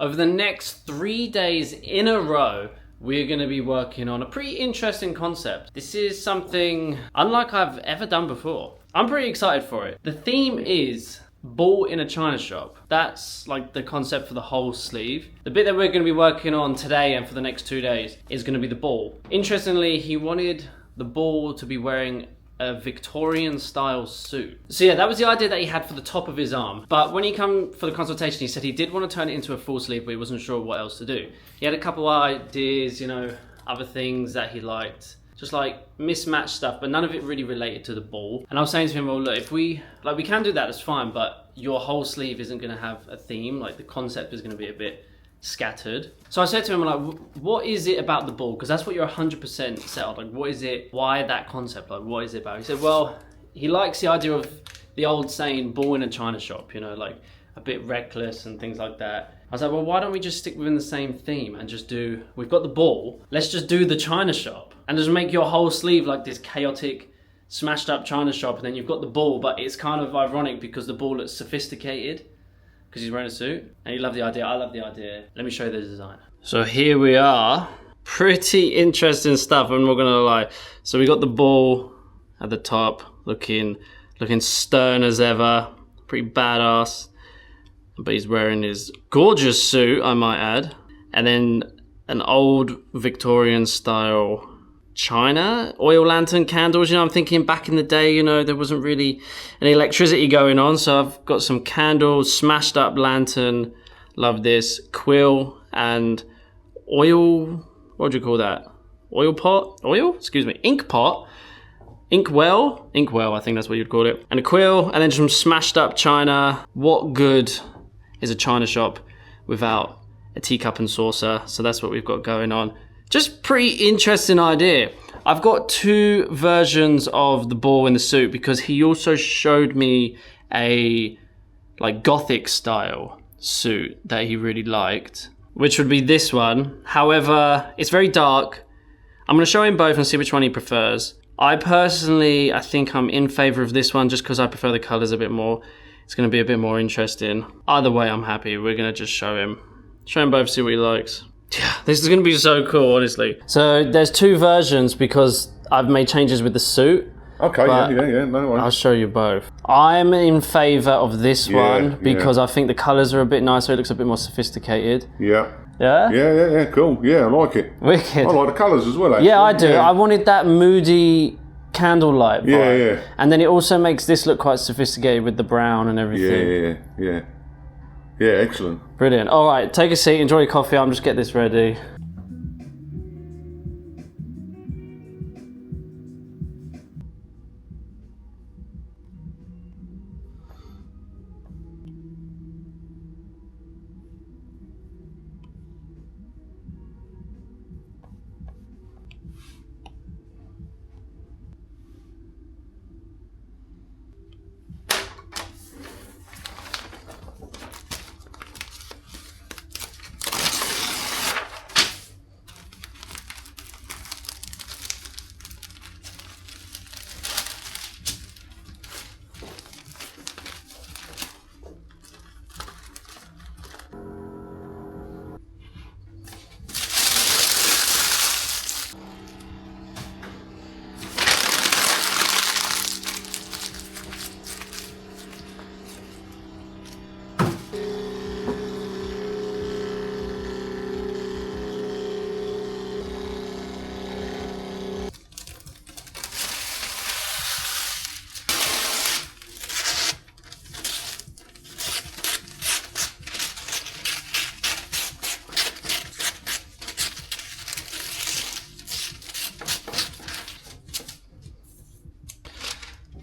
Over the next 3 days in a row, we're going to be working on a pretty interesting concept. This is something unlike I've ever done before. I'm pretty excited for it. The theme is ball in a china shop. That's like the concept for the whole sleeve. The bit that we're going to be working on today and for the next 2 days is going to be the ball. Interestingly, he wanted the ball to be wearing a Victorian style suit. So yeah, that was the idea that he had for the top of his arm. But when he came for the consultation, he said he did want to turn it into a full sleeve, but he wasn't sure what else to do. He had a couple of ideas, you know, other things that he liked. Just like mismatched stuff, but none of it really related to the ball. And I was saying to him, well, look, if we can do that, that's fine, but your whole sleeve isn't gonna have a theme. Like the concept is gonna be a bit scattered. So I said to him, like, what is it about the ball? Because that's what you're 100% set on. Like, what is it? Why that concept? Like, what is it about? He said, well, he likes the idea of the old saying, ball in a china shop, you know, like a bit reckless and things like that. I was like, well, why don't we just stick within the same theme and just do, we've got the ball, let's just do the china shop and just make your whole sleeve like this chaotic, smashed up china shop, and then you've got the ball, but it's kind of ironic because the ball looks sophisticated because he's wearing a suit. And you love the idea, I love the idea. Let me show you the design. So here we are. Pretty interesting stuff, I'm not gonna lie. So we got the ball at the top, looking stern as ever, pretty badass. But he's wearing his gorgeous suit, I might add. And then an old Victorian style china, oil lantern candles. You know, I'm thinking back in the day, you know, there wasn't really any electricity going on. So I've got some candles, smashed up lantern. Love this. Quill and oil, what do you call that? Oil pot? Oil? Excuse me. Ink pot. Inkwell, I think that's what you'd call it. And a quill, and then some smashed up china. What good is a china shop without a teacup and saucer? So that's what we've got going on. Just pretty interesting idea. I've got two versions of the ball in the suit because he also showed me a like gothic style suit that he really liked, which would be this one. However, it's very dark. I'm gonna show him both and see which one he prefers. I think I'm in favor of this one just because I prefer the colors a bit more. It's going to be a bit more interesting. Either way, I'm happy. We're going to just show him both, see what he likes. Yeah, this is going to be so cool, honestly. So there's two versions because I've made changes with the suit. Okay, yeah, no worries. I'll show you both. I'm in favor of this one because I think the colors are a bit nicer. It looks a bit more sophisticated. Yeah. Yeah? Yeah, cool. Yeah, I like it. Wicked. I like the colours as well, actually. Yeah, I do. Yeah. I wanted that moody candlelight vibe. Yeah. And then it also makes this look quite sophisticated with the brown and everything. Yeah, excellent. Brilliant. All right, take a seat, enjoy your coffee. I'll just get this ready.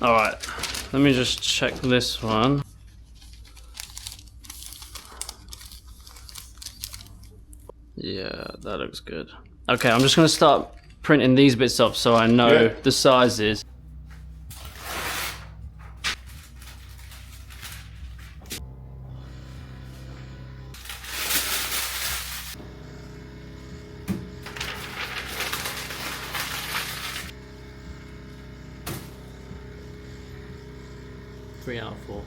All right, let me just check this one. Yeah, that looks good. Okay, I'm just gonna start printing these bits off so I know the sizes. Three out of four.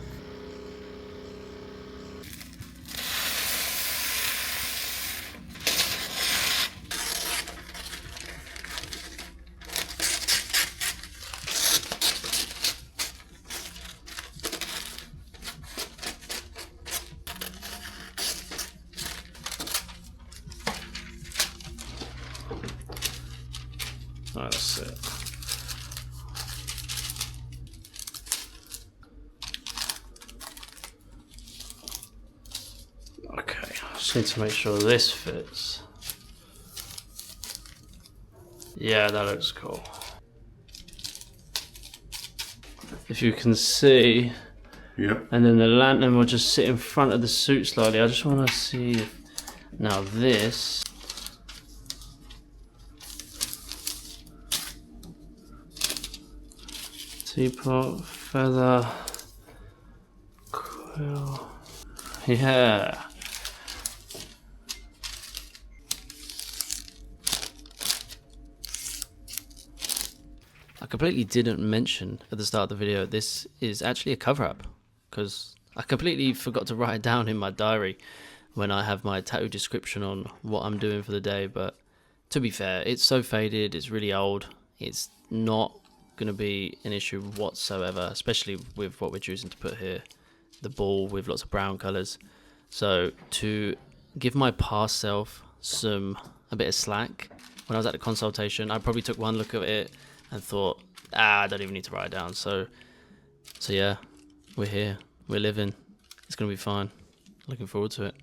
That's it. Okay, I just need to make sure this fits. Yeah, that looks cool. If you can see, Yep. and then the lantern will just sit in front of the suit slightly. I just want to see if, now this, teapot, feather, quill, yeah. I completely didn't mention at the start of the video, this is actually a cover-up, because I completely forgot to write it down in my diary when I have my tattoo description on what I'm doing for the day. But to be fair, it's so faded, it's really old, it's not going to be an issue whatsoever, especially with what we're choosing to put here, the ball with lots of brown colours. So to give my past self a bit of slack, when I was at the consultation, I probably took one look at it and thought, I don't even need to write it down. So yeah, we're here, we're living, it's gonna be fine. Looking forward to it.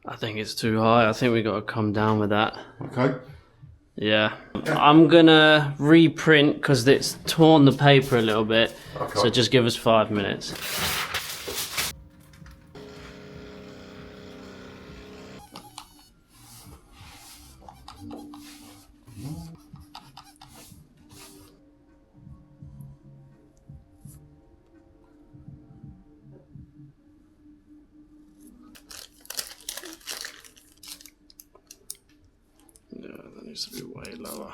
I think it's too high. I think we got to come down with that. Okay. Yeah. I'm gonna reprint because it's torn the paper a little bit. Okay. So just give us 5 minutes. Yeah, that needs to be way lower.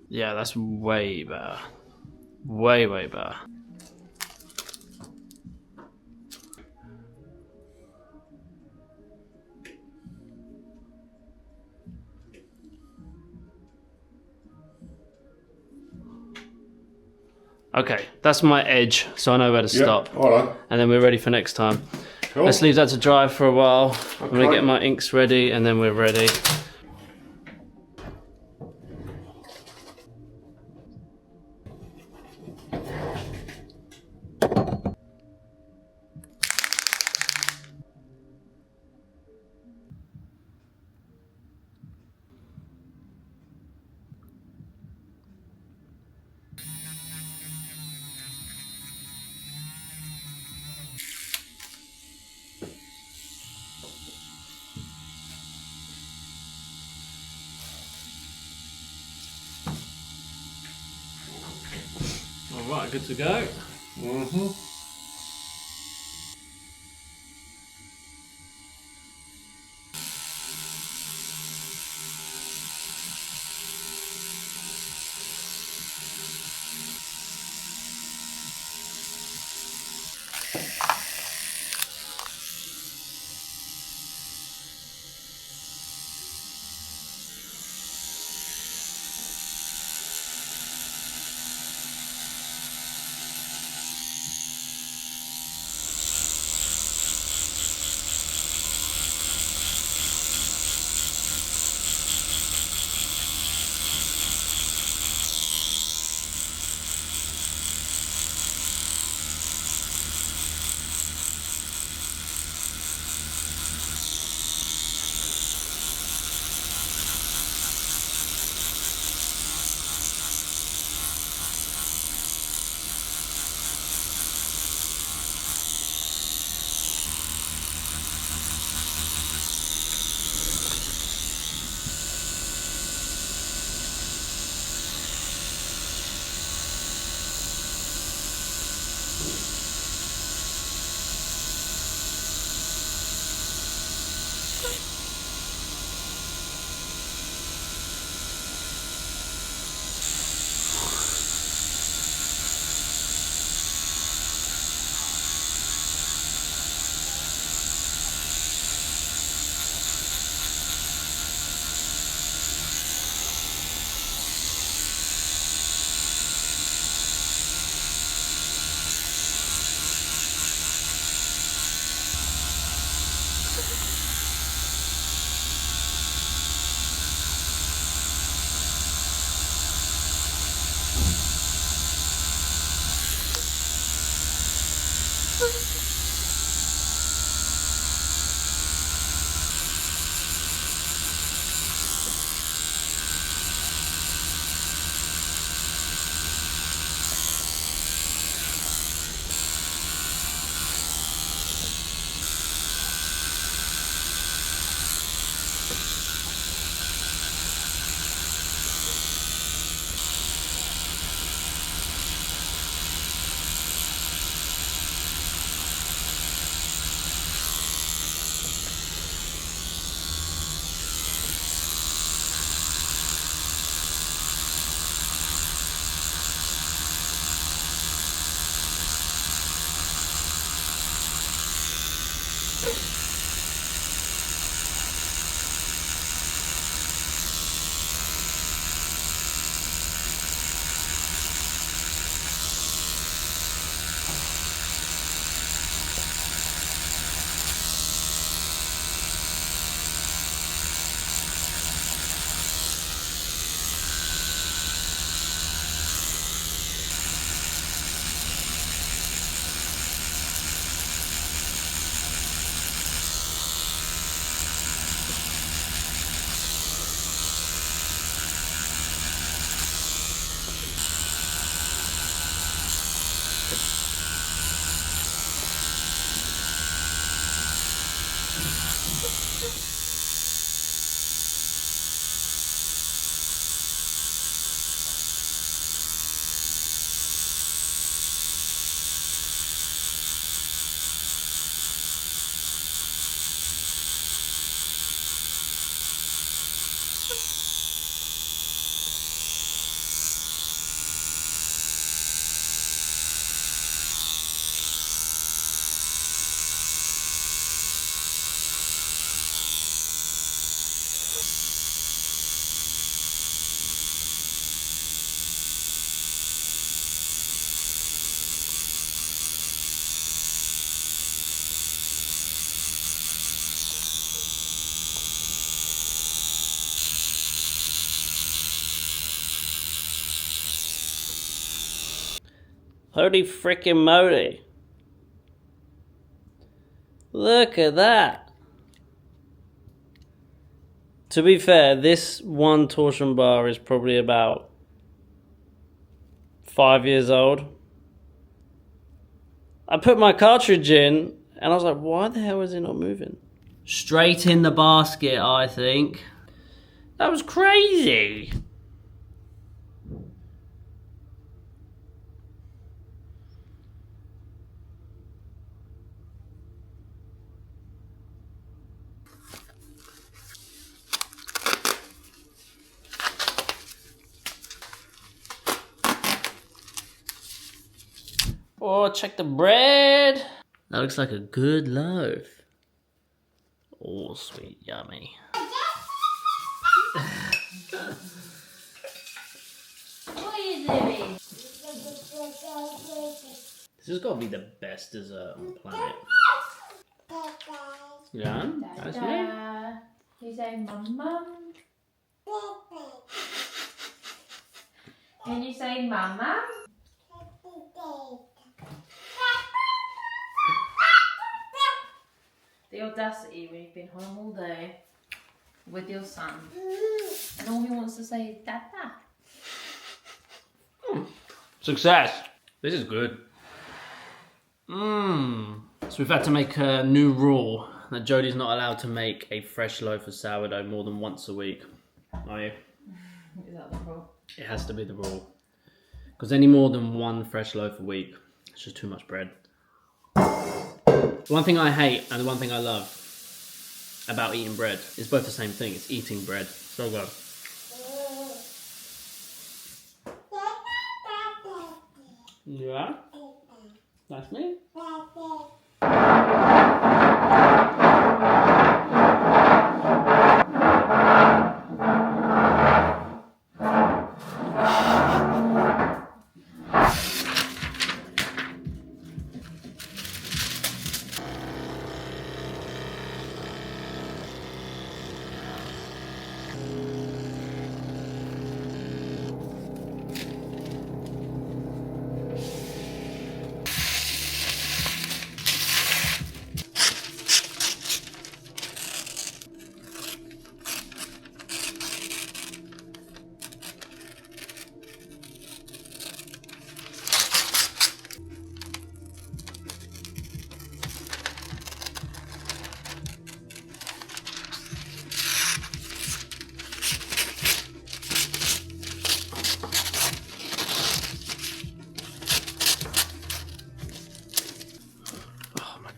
Yeah, that's way better. Way better. Okay, that's my edge, so I know where to stop. All right. And then we're ready for next time. Cool. Let's leave that to dry for a while. I'm gonna Okay. get my inks ready and then we're ready. Alright, good to go. Mm-hmm. Holy frickin' moly. Look at that. To be fair, this one torsion bar is probably about 5 years old. I put my cartridge in and I was like, why the hell is it not moving? Straight in the basket, I think. That was crazy. Oh, check the bread. That looks like a good loaf. Oh, sweet, yummy. What are you doing? This has got to be the best dessert on the planet. Yeah, that's me. Da. You say mum mum. Can you say mama? The audacity when you've been home all day with your son and all he wants to say is dada. Success. This is good. So we've had to make a new rule that Jodie's not allowed to make a fresh loaf of sourdough more than once a week. Are you? Is that the rule? It has to be the rule. Because any more than one fresh loaf a week, it's just too much bread. The one thing I hate and the one thing I love about eating bread is both the same thing. It's eating bread. So good. Yeah? That's me?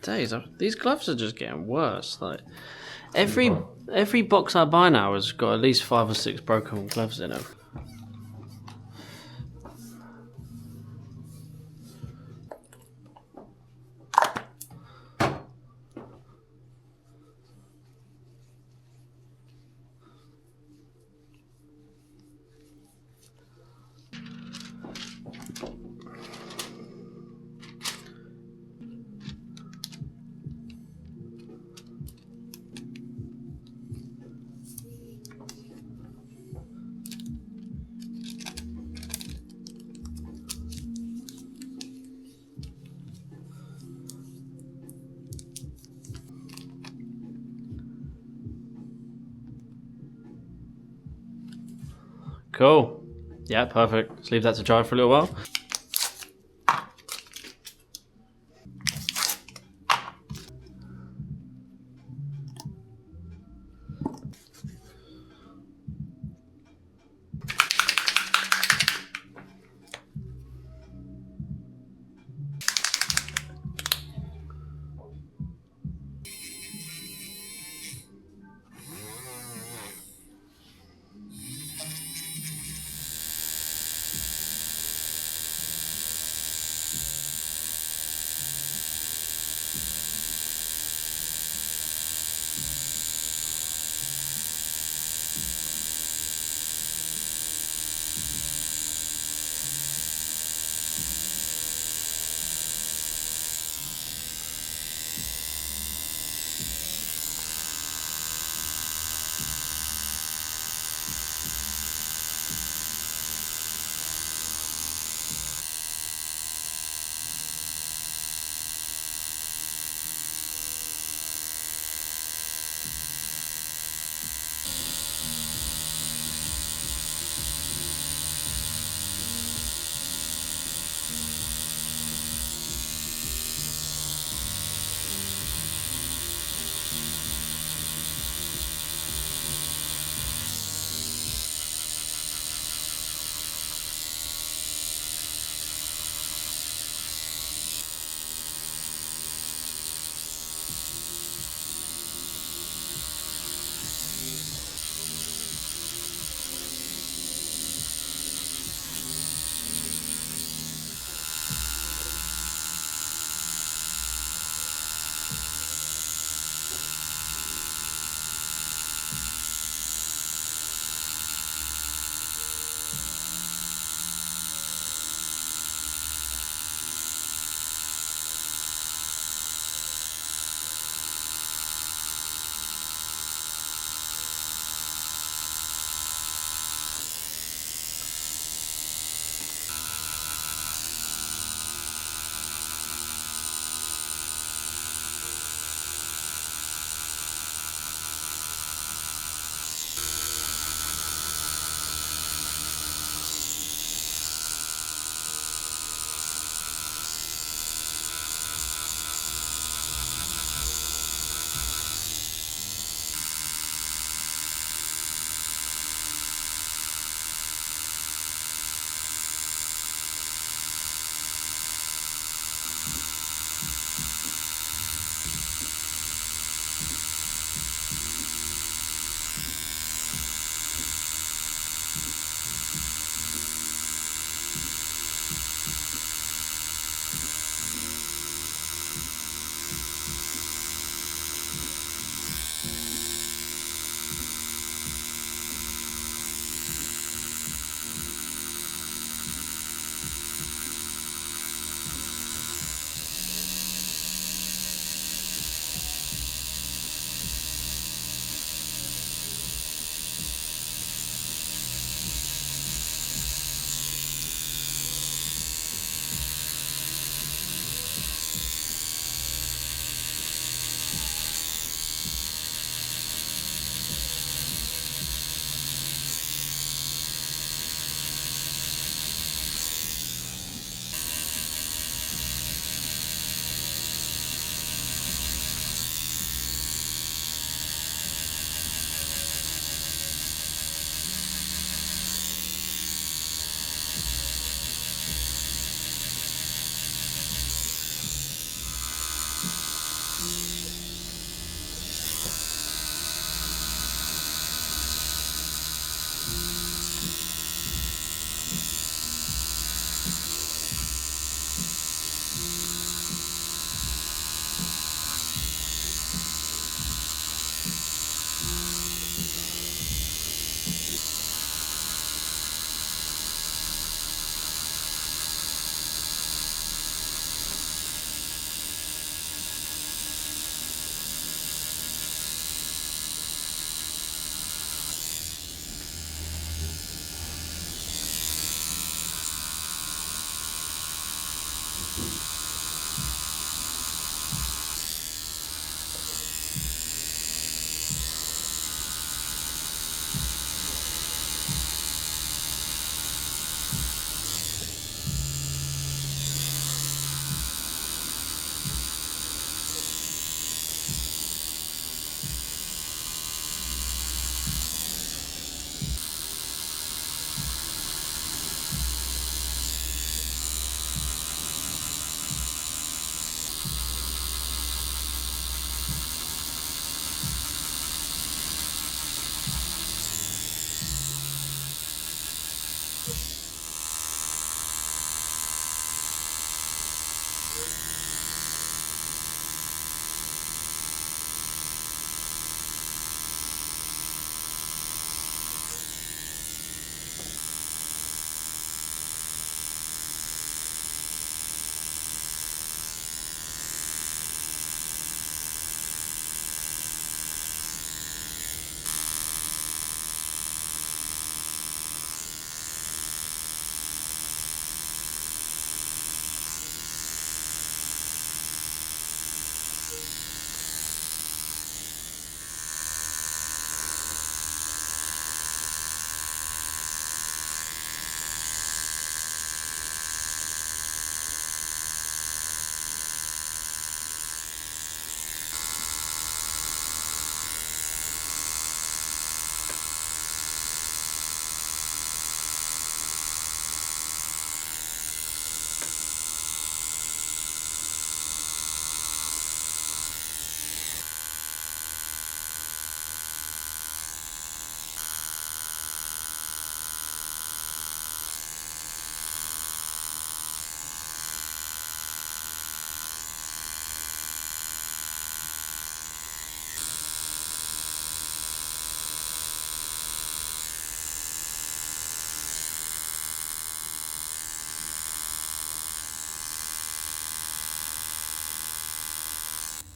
Days, these gloves are just getting worse. Like every box I buy now has got at least 5 or 6 broken gloves in them. Cool. Yeah, perfect. Let's leave that to dry for a little while.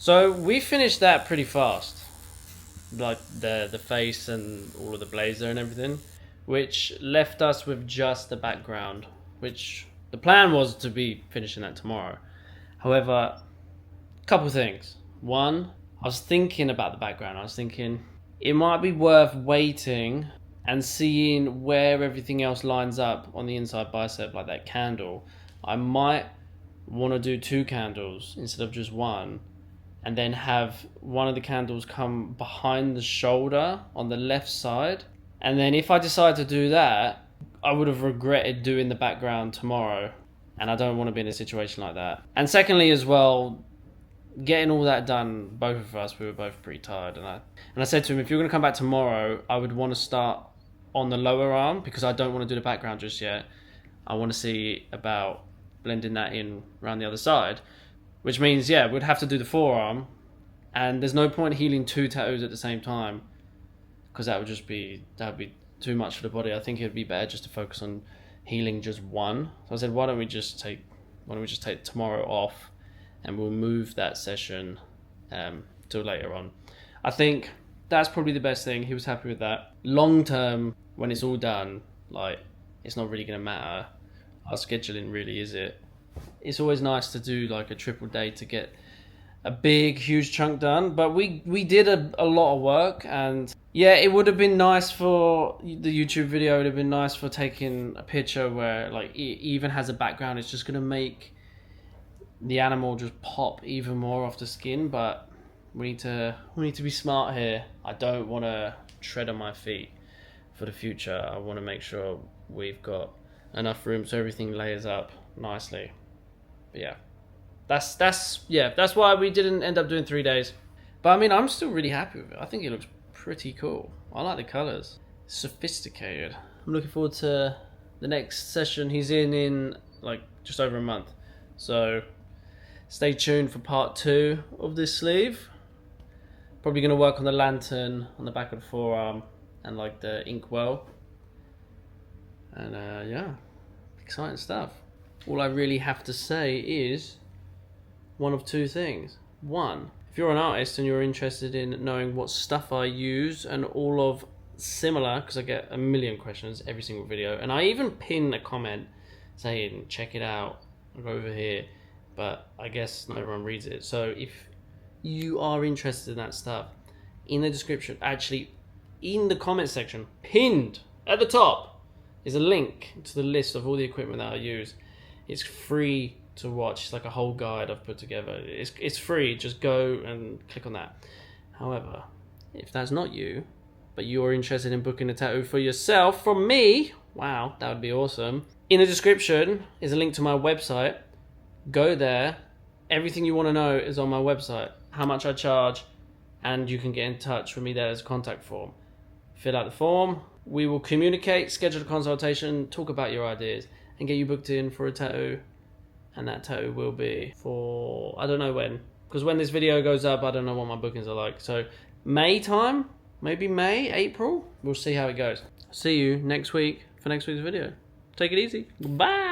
So we finished that pretty fast. Like the face and all of the blazer and everything, which left us with just the background, which the plan was to be finishing that tomorrow. However, a couple things. One, I was thinking about the background. I was thinking it might be worth waiting and seeing where everything else lines up on the inside bicep, like that candle. I might want to do 2 candles instead of just one, and then have one of the candles come behind the shoulder on the left side. And then if I decide to do that, I would have regretted doing the background tomorrow, and I don't want to be in a situation like that. And secondly as well, getting all that done, both of us, we were both pretty tired, and I said to him, if you're going to come back tomorrow, I would want to start on the lower arm, because I don't want to do the background just yet. I want to see about blending that in around the other side. Which means, yeah, we'd have to do the forearm, and there's no point healing 2 tattoos at the same time, because that would be too much for the body. I think it'd be better just to focus on healing just one. So I said, why don't we just take tomorrow off, and we'll move that session till later on. I think that's probably the best thing. He was happy with that. Long term, when it's all done, like, it's not really going to matter our scheduling, really, is it? It's always nice to do like a triple day to get a big, huge chunk done. But we did a lot of work, and yeah, it would have been nice for the YouTube video. It would have been nice for taking a picture where like it even has a background. It's just going to make the animal just pop even more off the skin. But we need to be smart here. I don't want to tread on my feet for the future. I want to make sure we've got enough room so everything layers up nicely. But yeah, that's why we didn't end up doing 3 days. But I mean, I'm still really happy with it. I think it looks pretty cool. I like the colors. Sophisticated. I'm looking forward to the next session he's in like just over a month. So stay tuned for part 2 of this sleeve. Probably going to work on the lantern on the back of the forearm and like the inkwell. And yeah, exciting stuff. All I really have to say is one of 2 things. One, if you're an artist and you're interested in knowing what stuff I use and all of similar, because I get a million questions every single video, and I even pin a comment saying check it out, go over here, but I guess not everyone reads it. So if you are interested in that stuff, in the description, actually in the comment section, pinned at the top, is a link to the list of all the equipment that I use. It's free to watch. It's like a whole guide I've put together. It's free. Just go and click on that. However, if that's not you, but you're interested in booking a tattoo for yourself from me, wow, that would be awesome. In the description is a link to my website. Go there. Everything you want to know is on my website. How much I charge, and you can get in touch with me there as a contact form. Fill out the form. We will communicate, schedule a consultation, talk about your ideas, and get you booked in for a tattoo. And that tattoo will be for, I don't know when, because when this video goes up, I don't know what my bookings are like. So May time, maybe May, April, we'll see how it goes. See you next week for next week's video. Take it easy. Bye.